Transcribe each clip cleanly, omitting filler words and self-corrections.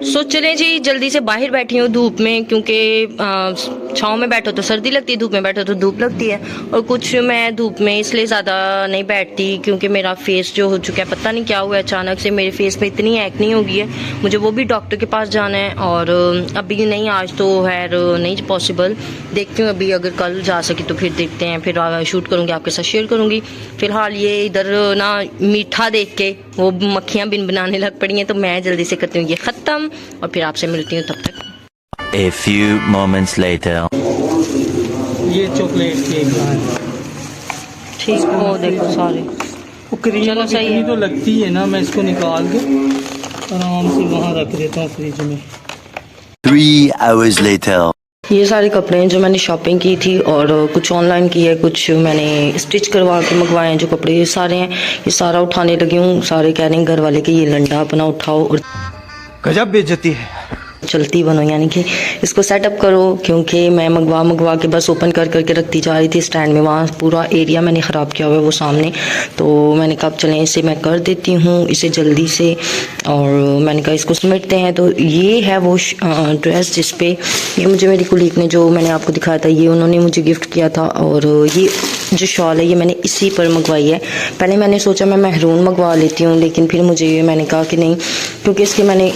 सो चलें जी, जल्दी से बाहर बैठी हूँ धूप में, क्योंकि छाँव में बैठो तो सर्दी लगती है, धूप में बैठो तो धूप लगती है। और कुछ मैं धूप में इसलिए ज़्यादा नहीं बैठती क्योंकि मेरा फेस जो हो चुका है, पता नहीं क्या हुआ है, अचानक से मेरे फेस पे इतनी एक्नी हो गई है। मुझे वो भी डॉक्टर के पास जाना है और अभी नहीं, आज तो है नहीं पॉसिबल। देखती हूँ अभी, अगर कल जा सकी तो फिर देखते हैं, फिर शूट करूँगी, आपके साथ शेयर करूँगी। फिलहाल ये इधर ना मीठा देख के वो मक्खियाँ बिन बनाने लग पड़ी हैं, तो मैं जल्दी से करती हूँ ये ख़त्म और फिर आपसे मिलती हूँ तब तक। A few moments later. ये चॉकलेट केक ठीक हो, देखो सारे वो क्रीम चलो सही है। तो लगती है ना, मैं इसको निकाल के आराम से वहाँ रख देता हूँ फ्रिज में। 3 hours later. ये सारे कपड़े हैं जो मैंने शॉपिंग की थी और कुछ ऑनलाइन की है, कुछ मैंने स्टिच करवा के मंगवाए हैं। जो कपड़े ये सारे हैं, ये सारा उठाने लगी हूँ। सारे कह रहे हैं घर वाले कि ये लंडा अपना उठाओ और गजब बेइज्जती है, चलती बनो, यानी कि इसको सेटअप करो। क्योंकि मैं मंगवा के बस ओपन कर करके रखती जा रही थी स्टैंड में, वहाँ पूरा एरिया मैंने ख़राब किया हुआ है वो सामने। तो मैंने कहा चलें इसे मैं कर देती हूँ इसे जल्दी से, और मैंने कहा इसको समेटते हैं। तो ये है वो ड्रेस जिस पे ये मुझे मेरी कुलीग ने, जो मैंने आपको दिखाया था, ये उन्होंने मुझे गिफ्ट किया था। और ये जो शॉल है ये मैंने इसी पर मंगवाई है। पहले मैंने सोचा मैं महरून मंगवा लेती हूँ, लेकिन फिर मुझे मैंने कहा कि नहीं, क्योंकि इसके मैंने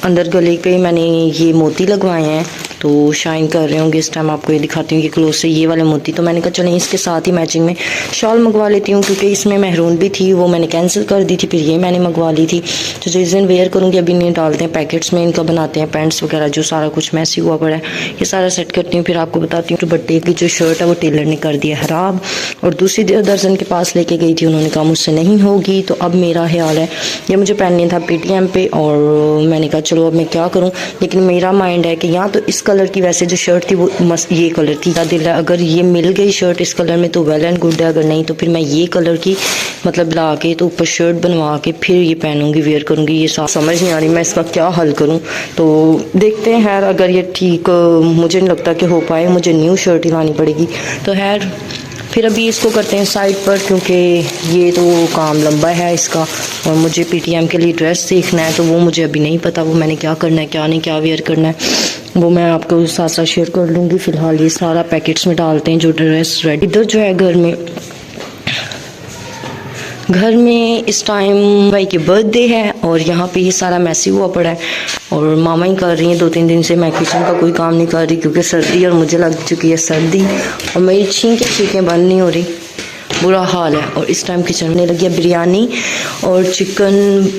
अंदर गले पे मैंने ये मोती लगवाए हैं तो शाइन कर रहे होंगे। इस टाइम आपको ये दिखाती हूँ कि क्लोज से ये वाले मोती। तो मैंने कहा चलें इसके साथ ही मैचिंग में शॉल मंगवा लेती हूँ, क्योंकि इसमें महरून भी थी, वो मैंने कैंसिल कर दी थी, फिर ये मैंने मंगवा ली थी। तो जिस दिन वेयर करूँगी, अभी नहीं डालते हैं पैकेट्स में, इनका बनाते हैं पैंट्स वगैरह, जो सारा कुछ मैसी हुआ पड़ा है ये सारा सेट करती हूँ, फिर आपको बताती हूँ। तो बर्थडे की जो शर्ट है वो टेलर ने कर दिया ख़राब, और दूसरी दर्जन के पास लेके गई थी, उन्होंने कहा मुझसे नहीं होगी। तो अब मेरा ख्याल है ये मुझे पहननी था PTM पे, और मैंने कहा चलो अब मैं क्या करूँ। लेकिन मेरा माइंड है कि यहाँ तो इस कलर की, वैसे जो शर्ट थी वो मस्त ये कलर थी, दिल है अगर ये मिल गई शर्ट इस कलर में तो वेल एंड गुड है, अगर नहीं तो फिर मैं ये कलर की मतलब ला के तो ऊपर शर्ट बनवा के फिर ये पहनूंगी, वेयर करूंगी। ये समझ नहीं आ रही मैं इसका क्या हल करूं। तो देखते हैं, खैर अगर ये ठीक मुझे नहीं लगता कि हो पाए, मुझे न्यू शर्ट ही लानी पड़ेगी। तो खैर फिर अभी इसको करते हैं साइड पर, क्योंकि ये तो काम लंबा है इसका, और मुझे PTM के लिए ड्रेस सीखना है। तो वो मुझे अभी नहीं पता, वो मैंने क्या करना है क्या नहीं, क्या वेयर करना है, वो मैं आपको साथ साथ शेयर कर लूँगी। फ़िलहाल ये सारा पैकेट्स में डालते हैं जो ड्रेस रेडी। इधर जो है घर में इस टाइम भाई की बर्थडे है, और यहाँ पे ये सारा मैसी हुआ पड़ा है, और मामा ही कर रही हैं। 2-3 दिन से मैं किचन का कोई काम नहीं कर रही, क्योंकि सर्दी और मुझे लग चुकी है सर्दी, और मेरी छींकें बंद नहीं हो रही, बुरा हाल है। और इस टाइम किचन में लगी है बिरयानी और चिकन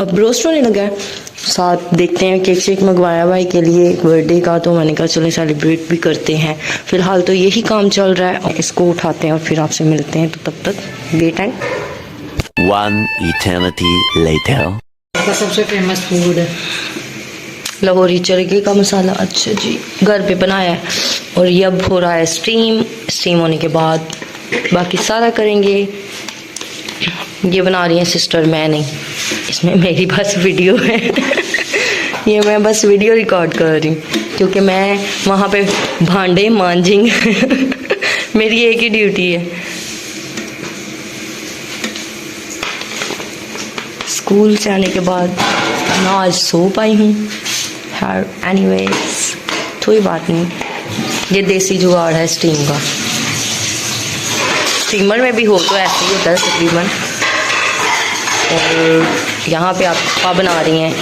ब्रोस्ट होने लगा है। साथ देखते हैं केक शेक मंगवाया भाई के लिए बर्थडे का, तो मैंने कहा चलो सेलिब्रेट भी करते हैं। फिलहाल तो यही काम चल रहा है, इसको उठाते हैं और फिर आपसे मिलते हैं। तो तब तक वेट एंड 1 eternity later. का सबसे फेमस फूड है लाहौरी चरखे का मसाला। अच्छा जी, घर पे बनाया है, और ये अब हो रहा है स्टीम होने के बाद बाकी सारा करेंगे। ये बना रही हैं सिस्टर, मैं नहीं, इसमें मेरी बस वीडियो है ये मैं बस वीडियो रिकॉर्ड कर रही हूँ, क्योंकि मैं वहाँ पे भांडे मांजेंगे मेरी एक ही ड्यूटी है। स्कूल से आने के बाद मैं आज सो पाई हूँ। एनीवेज कोई बात नहीं, ये देसी जुगाड़ है स्टीम का। स्टीमर में भी हो तो ऐसे ही होता है तकरीबन। और यहाँ पे आप पापा बना रही हैं,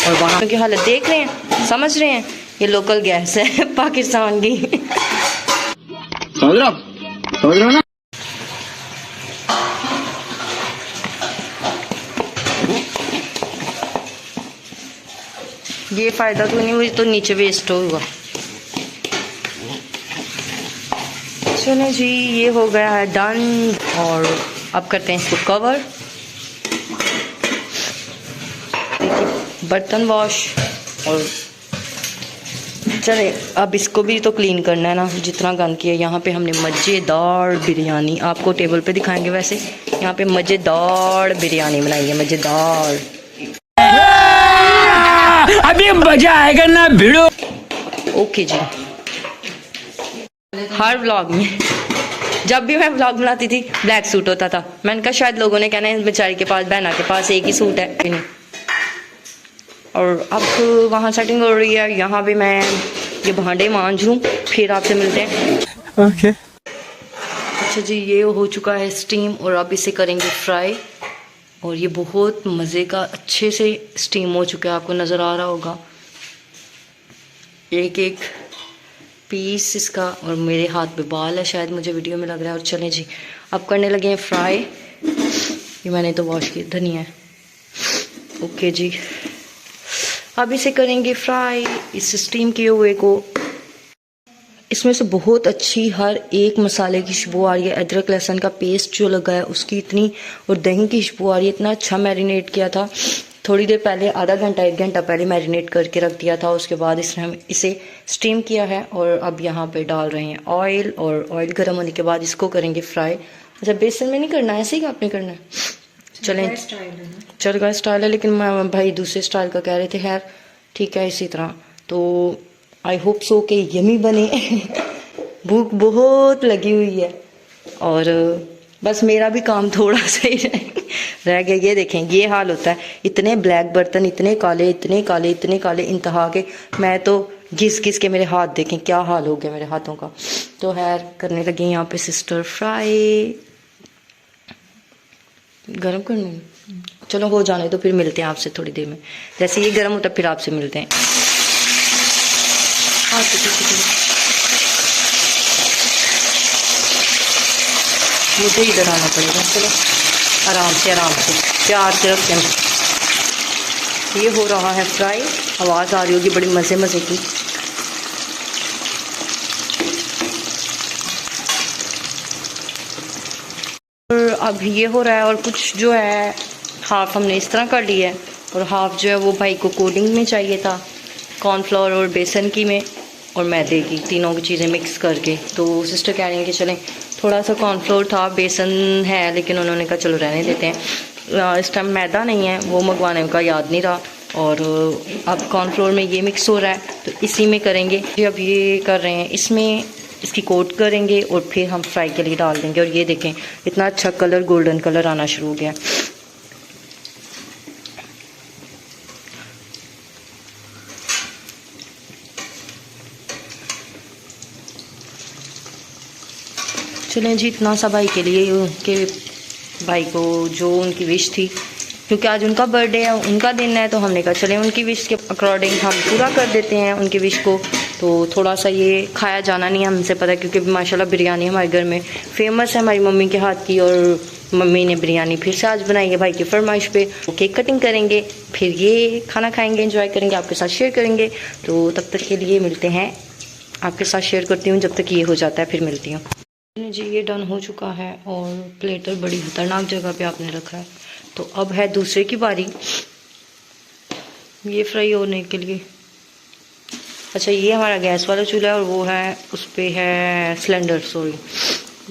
और वहाँ की हालत देख रहे हैं, समझ रहे हैं, ये लोकल गैस है पाकिस्तान की समझ रहे हो ना। ये फायदा तो नहीं हुई, तो नीचे वेस्ट होगा। चलो जी, ये हो गया है डन, और अब करते हैं इसको कवर। बर्तन वॉश, और चले अब इसको भी तो क्लीन करना है ना, जितना गंद किया। यहाँ पे हमने मज़ेदार बिरयानी, आपको टेबल पे दिखाएंगे, वैसे यहाँ पे मज़ेदार बिरयानी बनाई है, मज़ेदार। अभी मजा आएगा ना भिड़ो। ओके जी, हर व्लॉग में जब भी मैं व्लॉग बनाती थी ब्लैक सूट होता था। मैंने कहा शायद लोगों ने कहना है बेचारी के पास, बहना के पास एक ही सूट है। नहीं, और अब वहाँ सेटिंग हो रही है, यहाँ भी मैं ये भांडे मांज लूँ, फिर आपसे मिलते हैं। ओके। अच्छा जी, ये हो चुका है स्टीम और अब इसे करेंगे फ्राई। और ये बहुत मज़े का अच्छे से स्टीम हो चुका है, आपको नज़र आ रहा होगा एक एक पीस इसका। और मेरे हाथ पे बाल है, शायद मुझे वीडियो में लग रहा है। और चलें जी, अब करने लगे हैं फ्राई। ये मैंने तो वॉश की धनिया है। ओके जी, अब इसे करेंगे फ्राई, इस स्टीम किए हुए को। इसमें से बहुत अच्छी हर एक मसाले की खुशबू आ रही है। अदरक लहसुन का पेस्ट जो लगा है उसकी इतनी, और दही की खुशबू आ रही है। इतना अच्छा मैरिनेट किया था थोड़ी देर पहले, आधा घंटा 1 घंटा पहले मैरिनेट करके रख दिया था। उसके बाद इसने हम इसे स्टीम किया है और अब यहाँ पे डाल रहे हैं ऑयल। और ऑयल गर्म होने के बाद इसको करेंगे फ्राई। अच्छा, बेसन में नहीं करना है, ऐसे ही आपने करना है? चलें, चरगा स्टाइल है, लेकिन मैं भाई दूसरे स्टाइल का कह रहे थे। खैर ठीक है, इसी तरह। तो आई होप सो कि यमी बने। भूख बहुत लगी हुई है और बस मेरा भी काम थोड़ा सा ही रह गया। ये देखें, ये हाल होता है, इतने ब्लैक बर्तन, इतने काले, इतने काले, इतने काले, इंतहा के। मैं तो घिस घिस के मेरे हाथ देखें क्या हाल हो गया मेरे हाथों का। तो खैर करने लगे यहाँ पे सिस्टर फ्राई। गरम करने, चलो हो जाने तो फिर मिलते हैं आपसे थोड़ी देर में। जैसे ये गर्म होता है फिर आपसे मिलते हैं। मुझे इधर आना पड़ेगा। चलो आराम से प्यार से रखते हैं। ये हो रहा है फ्राई, आवाज़ आ रही होगी बड़ी मज़े मज़े की। और अब ये हो रहा है, और कुछ जो है हाफ हमने इस तरह कर लिया है और हाफ जो है वो भाई को कोटिंग में चाहिए था, कॉर्नफ्लोर और बेसन की में और मैदे की, तीनों की चीज़ें मिक्स करके। तो सिस्टर कह रही हैं कि चलें, थोड़ा सा कॉर्नफ्लोर था, बेसन है, लेकिन उन्होंने कहा चलो रहने देते हैं। इस टाइम मैदा नहीं है, वो मंगवाने का याद नहीं रहा। और अब कॉर्नफ्लोर में ये मिक्स हो रहा है तो इसी में करेंगे। अब ये कर रहे हैं, इसमें इसकी कोट करेंगे और फिर हम फ्राई के लिए डाल देंगे। और ये देखें इतना अच्छा कलर, गोल्डन कलर आना शुरू हो गया। चलें जी, इतना सा भाई के लिए, उनके भाई को जो उनकी विश थी, क्योंकि आज उनका बर्थडे है, उनका दिन है, तो हमने कहा चलें उनकी विश के अकॉर्डिंग हम पूरा कर देते हैं उनकी विश को। तो थोड़ा सा ये खाया जाना नहीं है, हमसे पता है, क्योंकि माशाल्लाह बिरयानी हमारे घर में फेमस है हमारी मम्मी के हाथ की। और मम्मी ने बिरयानी फिर से आज बनाई है भाई की फरमाइश पे। केक कटिंग करेंगे, फिर ये खाना खाएंगे, एंजॉय करेंगे, आपके साथ शेयर करेंगे। तो तब तक के लिए मिलते हैं, आपके साथ शेयर करती हूँ जब तक ये हो जाता है, फिर मिलती हूँ जी। ये डन हो चुका है और प्लेटर बड़ी खतरनाक जगह पे आपने रखा है। तो अब है दूसरे की बारी, ये फ्राई होने के लिए। अच्छा, ये हमारा गैस वाला चूल्हा है और वो है उस पे है सिलेंडर, सॉरी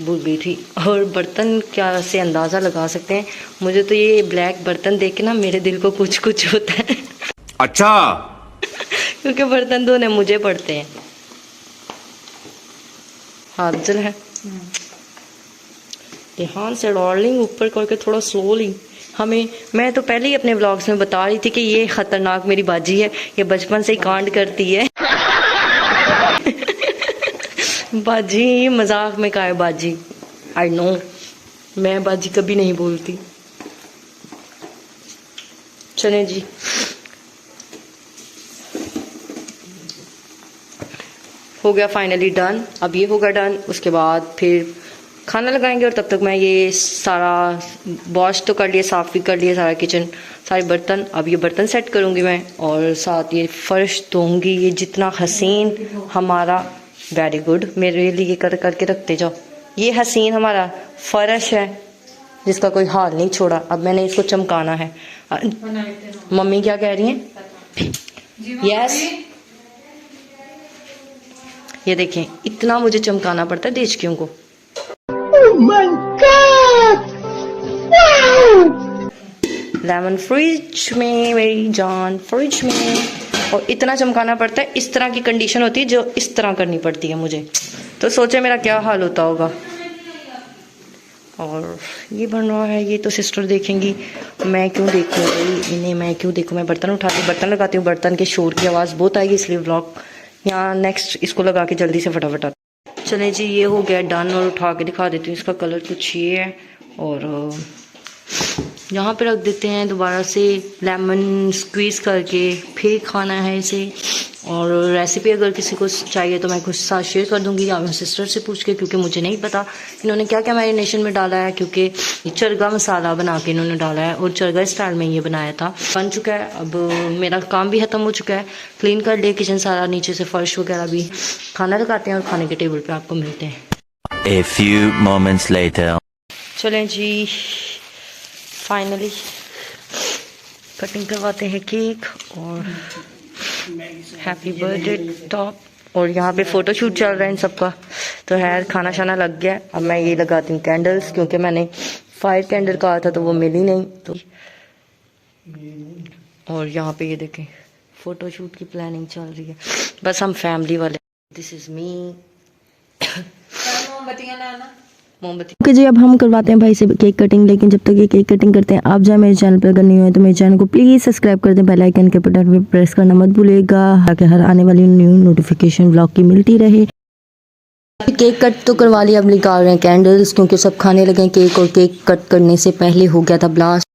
भूल गई थी। और बर्तन क्या से अंदाज़ा लगा सकते हैं, मुझे तो ये ब्लैक बर्तन देख के ना मेरे दिल को कुछ कुछ होता है। अच्छा। क्योंकि बर्तन धोने मुझे पड़ते हैं। हाथ जल है, ध्यान से डार्लिंग, ऊपर करके थोड़ा स्लोली। हमें, मैं तो पहले ही अपने व्लॉग्स में बता रही थी कि ये खतरनाक मेरी बाजी है, ये बचपन से ही कांड करती है। बाजी मजाक में, का है बाजी, आई नो, मैं बाजी कभी नहीं बोलती। चलें जी, हो गया फाइनली डन। अब ये होगा डन, उसके बाद फिर खाना लगाएंगे। और तब तक मैं ये सारा वॉश तो कर लिया, साफ़ भी कर लिया सारा किचन, सारे बर्तन। अब ये बर्तन सेट करूँगी मैं और साथ ये फ़र्श धोऊंगी। ये जितना हसीन हमारा, वेरी गुड, मेरे लिए करके रखते जाओ। ये हसीन हमारा फ़र्श है जिसका कोई हाल नहीं छोड़ा। अब मैंने इसको चमकाना है। मम्मी क्या कह रही हैं? यस, ये देखें इतना मुझे चमकाना पड़ता है देचकियों को। लेमन फ्रिज में, मेरी जान फ्रिज में। और इतना चमकाना पड़ता है, इस तरह की कंडीशन होती है जो इस तरह करनी पड़ती है मुझे। तो सोचे मेरा क्या हाल होता होगा। और ये बन रहा है। ये तो सिस्टर देखेंगी, मैं क्यों देखूँ भाई इन्हें, मैं क्यों देखूँ। मैं बर्तन उठाती हूँ, बर्तन लगाती हूँ, बर्तन के शोर की आवाज़ बहुत आएगी, इसलिए व्लॉग यहाँ नेक्स्ट इसको लगा के जल्दी से फटाफट आता। चलें जी, ये हो गया डन और उठा के दिखा देती हूँ। इसका कलर कुछ ये है और यहाँ पे रख देते हैं दोबारा से लेमन स्क्वीज़ करके, फिर खाना है इसे। और रेसिपी अगर किसी को चाहिए तो मैं कुछ साथ शेयर कर दूंगी या मैं सिस्टर से पूछ के, क्योंकि मुझे नहीं पता इन्होंने क्या क्या मैरिनेशन में डाला है, क्योंकि ये चरगा मसाला बना के इन्होंने डाला है और चरगा स्टाइल में ये बनाया था। बन चुका है, अब मेरा काम भी ख़त्म हो चुका है, क्लीन कर ले किचन सारा, नीचे से फर्श वगैरह भी। खाना लगाते हैं और खाने के टेबल पर आपको मिलते हैं। A few moments later. चलें जी, फाइनली कटिंग करवाते हैं केक और हैप्पी बर्थडे टॉप। और यहाँ पे फ़ोटो शूट चल रहा है इन सबका। तो खैर खाना शाना लग गया, अब मैं ये लगाती हूँ कैंडल्स, क्योंकि मैंने फायर कैंडल कहा था तो वो मिली नहीं तो। और यहाँ पे ये देखें फ़ोटो शूट की प्लानिंग चल रही है, बस हम फैमिली वाले। This is me. मोमबत्ती ओके जी, अब हम करवाते हैं भाई से केक कटिंग। लेकिन जब तक ये केक कटिंग करते हैं, आप जाए मेरे चैनल पर अगर नहीं हुए तो मेरे चैनल को प्लीज़ सब्सक्राइब कर दें, बेल आइकन के बटन पे प्रेस करना मत भूलिएगा ताकि हर आने वाली न्यू नोटिफिकेशन व्लॉग की मिलती रहे। केक कट तो करवा लिया, अब निकाल रहे हैं कैंडल्स, क्योंकि सब खाने लगे केक। और केक कट करने से पहले हो गया था ब्लास्ट।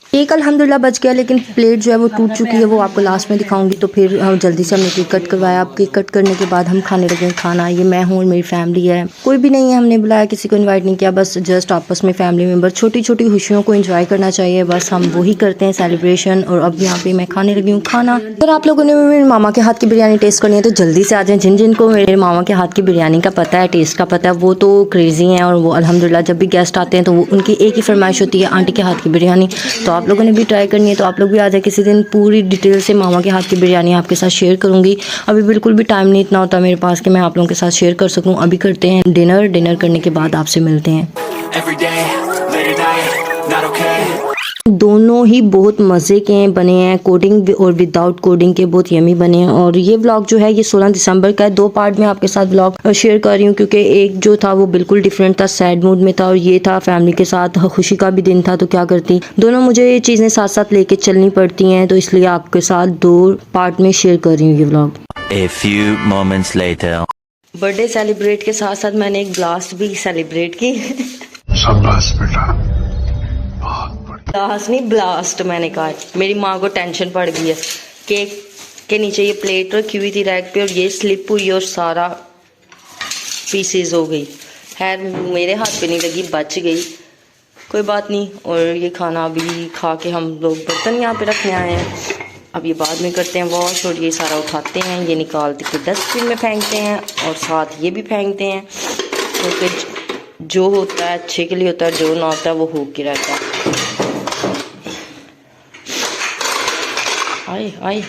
केक अल्हम्दुलिल्लाह बच गया, लेकिन प्लेट जो है वो टूट चुकी है, वो आपको लास्ट में दिखाऊंगी। तो फिर हम जल्दी से हमने केक कट करवाया। अब केक कट करने के बाद हम खाने लगे खाना। ये मैं हूँ और मेरी फैमिली है, कोई भी नहीं है, हमने बुलाया, किसी को इनवाइट नहीं किया, बस जस्ट आपस में फैमिली मेम्बर छोटी छोटी खुशियों को एंजॉय करना चाहिए, बस हम वही करते हैं सेलिब्रेशन। और अब यहाँ पे मैं खाने लगी हूँ खाना। अगर आप लोगों ने मेरे मामा के हाथ की बिरयानी टेस्ट करनी है तो जल्दी से आ जाएं। जिन जिनको मेरे मामा के हाथ की बिरयानी का पता है, टेस्ट का पता है, वो तो क्रेजी हैं। और वो अल्हम्दुलिल्लाह जब भी गेस्ट आते हैं तो वो उनकी एक ही फरमाइश होती है, आंटी के हाथ की बिरयानी। तो आप लोगों ने भी ट्राई करनी है तो आप लोग भी आ जाए किसी दिन। पूरी डिटेल से मामा के हाथ की बिरयानी आपके साथ शेयर करूंगी। अभी बिल्कुल भी टाइम नहीं इतना होता मेरे पास कि मैं आप लोगों के साथ शेयर कर सकूं। अभी करते हैं डिनर, डिनर करने के बाद आपसे मिलते हैं। Every day, late at night, not okay. दोनों ही बहुत मज़े के बने हैं, कोडिंग और विदाउट कोडिंग के बहुत यमी बने हैं। और ये व्लॉग जो है ये 16 दिसंबर का है। 2 पार्ट में आपके साथ व्लॉग शेयर कर रही हूँ, क्योंकि एक जो था वो बिल्कुल डिफरेंट था, सैड मूड में था, और ये था फैमिली के साथ, खुशी का भी दिन था। तो क्या करती, दोनों मुझे ये चीज़ें साथ साथ लेके चलनी पड़ती हैं, तो इसलिए आपके साथ 2 पार्ट में शेयर कर रही हूँ ये vlog. A few moments later. Birthday celebrate के साथ साथ मैंने एक ब्लास्ट भी सेलिब्रेट की। शाबाश बेटा, बहुत बढ़िया। ब्लास्ट नहीं ब्लास्ट मैंने कहा। मेरी माँ को टेंशन पड़ गई है। केक के नीचे ये प्लेट रखी हुई थी रैक पे और ये स्लिप हुई और सारा पीसेस हो गई। खैर मेरे हाथ पे नहीं लगी, बच गई, कोई बात नहीं। और ये खाना अभी खा के हम लोग बर्तन यहाँ पे रखने आए हैं। अब ये बाद में करते हैं वॉश। और ये सारा उठाते हैं, ये निकाल के डस्टबिन में फेंकते हैं और साथ ये भी फेंकते हैं, क्योंकि जो होता है अच्छे के लिए होता है, जो ना होता है वो हो के रहता है। आए आए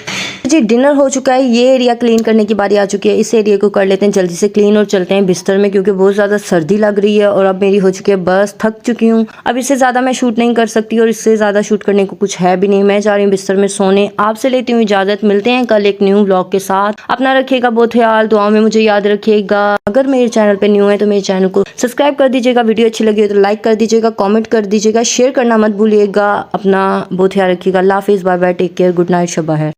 जी, डिनर हो चुका है। ये एरिया क्लीन करने की बारी आ चुकी है। इस एरिया को कर लेते हैं जल्दी से क्लीन और चलते हैं बिस्तर में, क्योंकि बहुत ज़्यादा सर्दी लग रही है। और अब मेरी हो चुकी है बस, थक चुकी हूँ। अब इससे ज़्यादा मैं शूट नहीं कर सकती और इससे ज़्यादा शूट करने को कुछ है भी नहीं। मैं जा रही हूँ बिस्तर में सोने। आपसे लेती हूँ इजाज़त। मिलते हैं कल एक न्यू ब्लॉग के साथ। अपना रखिएगा बहुत ख्याल, दुआ में मुझे याद रखिएगा। अगर मेरे चैनल पर न्यू है तो मेरे चैनल को सब्सक्राइब कर दीजिएगा। वीडियो अच्छी लगी हो तो लाइक कर दीजिएगा, कॉमेंट कर दीजिएगा, शेयर करना मत भूलिएगा। अपना बहुत ख्याल रखिएगा। अल्लाह हाफिज़, bye bye, take care, good night, शब्बा है।